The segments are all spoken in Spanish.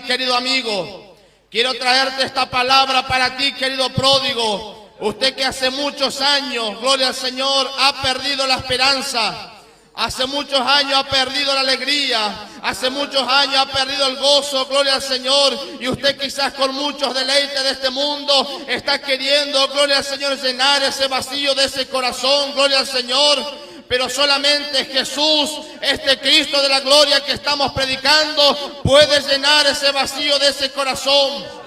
querido amigo. Quiero traerte esta palabra para ti, querido pródigo. Usted que hace muchos años, gloria al Señor, ha perdido la esperanza. Hace muchos años ha perdido la alegría, hace muchos años ha perdido el gozo, gloria al Señor. Y usted quizás con muchos deleites de este mundo está queriendo, gloria al Señor, llenar ese vacío de ese corazón, gloria al Señor. Pero solamente Jesús, este Cristo de la gloria que estamos predicando, puede llenar ese vacío de ese corazón.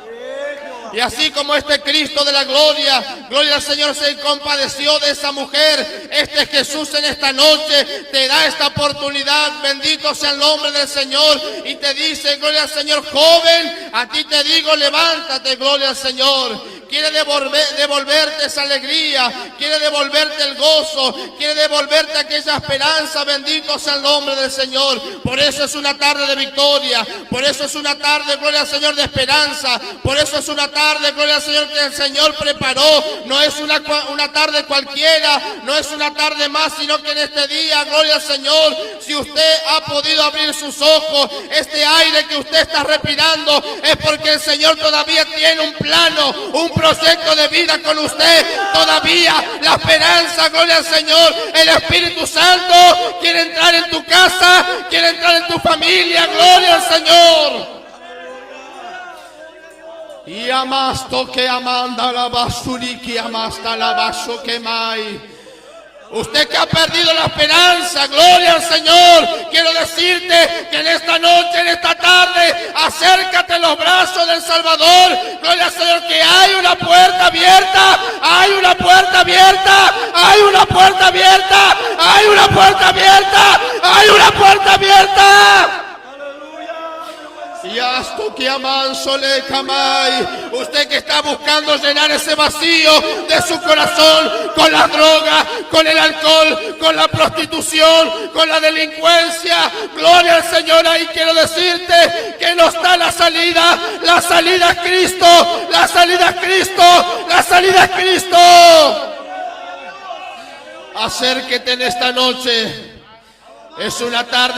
Y así como este Cristo de la gloria, gloria al Señor, se compadeció de esa mujer, este Jesús en esta noche te da esta oportunidad. Bendito sea el nombre del Señor. Y te dice, gloria al Señor, joven, a ti te digo, levántate, gloria al Señor. Quiere devolverte esa alegría, quiere devolverte el gozo, quiere devolverte aquella esperanza. Bendito sea el nombre del Señor. Por eso es una tarde de victoria, por eso es una tarde, gloria al Señor, de esperanza. Por eso es una tarde, gloria al Señor, que el Señor preparó. No es una tarde cualquiera, no es una tarde más, sino que en este día, gloria al Señor, si usted ha podido abrir sus ojos, este aire que usted está respirando, es porque el Señor todavía tiene un plano, un proyecto de vida con usted. Todavía la esperanza, gloria al Señor, el Espíritu Santo quiere entrar en tu casa, quiere entrar en tu familia, gloria al Señor. Y amasto que amanda la basuriki, amasta la baso que mai. Usted que ha perdido la esperanza, gloria al Señor, quiero decirte que en esta noche, en esta tarde, acércate a los brazos del Salvador. Gloria al Señor, que hay una puerta abierta, hay una puerta abierta, hay una puerta abierta, hay una puerta abierta, hay una puerta abierta. Y hasta que amanso le camay. Usted que está buscando llenar ese vacío de su corazón con la droga, con el alcohol, con la prostitución, con la delincuencia, gloria al Señor. Ahí quiero decirte que no está la salida. La salida es Cristo, la salida es Cristo, la salida es Cristo. Acérquete en esta noche. Es una tarde